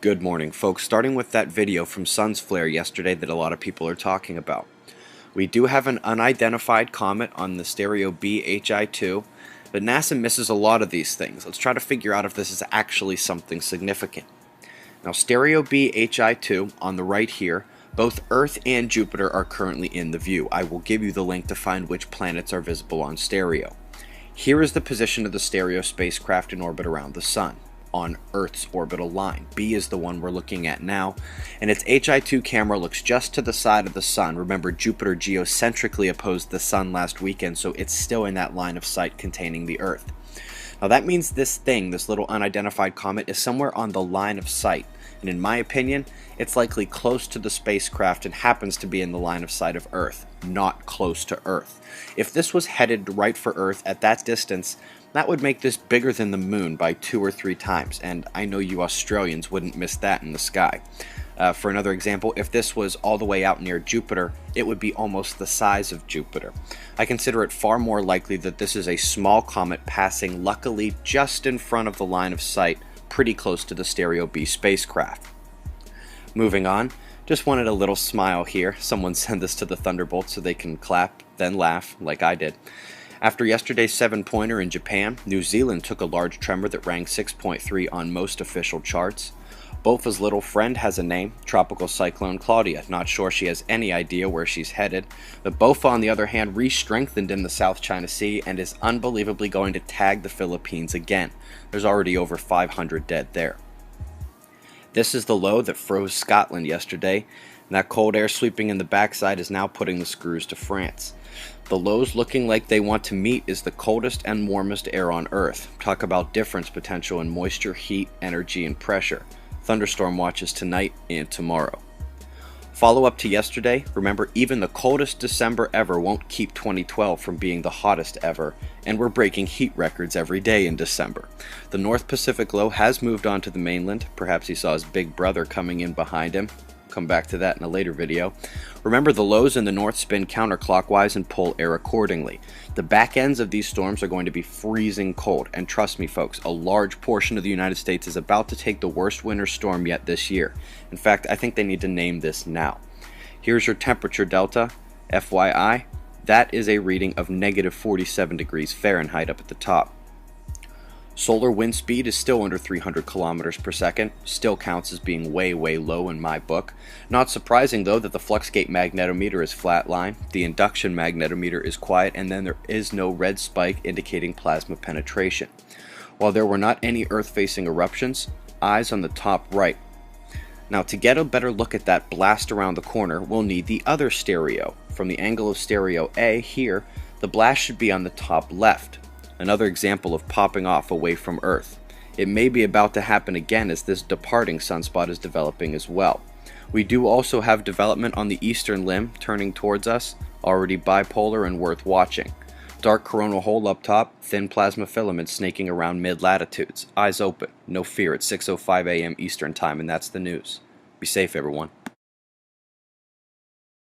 Good morning, folks. Starting with that video from Sun's Flare yesterday that a lot of people are talking about. We do have an unidentified comet on the Stereo B HI2, but NASA misses a lot of these things. Let's try to figure out if this is actually something significant. Now, Stereo B HI2 on the right here, both Earth and Jupiter are currently in the view. I will give you the link to find which planets are visible on stereo. Here is the position of the Stereo spacecraft in orbit around the Sun, on Earth's orbital line. B is the one we're looking at now, and its HI2 camera looks just to the side of the Sun. Remember, Jupiter geocentrically opposed the Sun last weekend, so it's still in that line of sight containing the Earth. Now that means this little unidentified comet, is somewhere on the line of sight, and in my opinion, it's likely close to the spacecraft and happens to be in the line of sight of Earth, not close to Earth. If this was headed right for Earth at that distance, that would make this bigger than the moon by 2 or 3 times, and I know you Australians wouldn't miss that in the sky. For another example, if this was all the way out near Jupiter, it would be almost the size of Jupiter. I consider it far more likely that this is a small comet passing luckily just in front of the line of sight, pretty close to the Stereo B spacecraft. Moving on, just wanted a little smile here. Someone send this to the Thunderbolts so they can clap, then laugh, like I did. After yesterday's 7-pointer in Japan, New Zealand took a large tremor that ranked 6.3 on most official charts. Bofa's little friend has a name, Tropical Cyclone Claudia. Not sure she has any idea where she's headed, but Bofa, on the other hand, re-strengthened in the South China Sea and is unbelievably going to tag the Philippines again. There's already over 500 dead there. This is the low that froze Scotland yesterday, and that cold air sweeping in the backside is now putting the screws to France. The lows looking like they want to meet is the coldest and warmest air on Earth. Talk about difference potential in moisture, heat, energy, and pressure. Thunderstorm watches tonight and tomorrow. Follow up to yesterday, remember even the coldest December ever won't keep 2012 from being the hottest ever, and we're breaking heat records every day in December. The North Pacific low has moved on to the mainland. Perhaps he saw his big brother coming in behind him. Come back to that in a later video. Remember, the lows in the north spin counterclockwise and pull air accordingly. The back ends of these storms are going to be freezing cold, and trust me folks, a large portion of the United States is about to take the worst winter storm yet this year. In fact, I think they need to name this now. Here's your temperature delta. FYI, that is a reading of negative 47 degrees Fahrenheit up at the top. Solar wind speed is still under 300 kilometers per second, still counts as being way low in my book. Not surprising though that the Fluxgate magnetometer is flatline, the induction magnetometer is quiet, and then there is no red spike indicating plasma penetration. While there were not any Earth-facing eruptions, eyes on the top right. Now, to get a better look at that blast around the corner, we'll need the other stereo. From the angle of stereo A here, the blast should be on the top left. Another example of popping off away from Earth. It may be about to happen again as this departing sunspot is developing as well. We do also have development on the eastern limb turning towards us, already bipolar and worth watching. Dark coronal hole up top, thin plasma filament snaking around mid-latitudes. Eyes open, no fear, it's 6:05 a.m. Eastern Time, and that's the news. Be safe, everyone.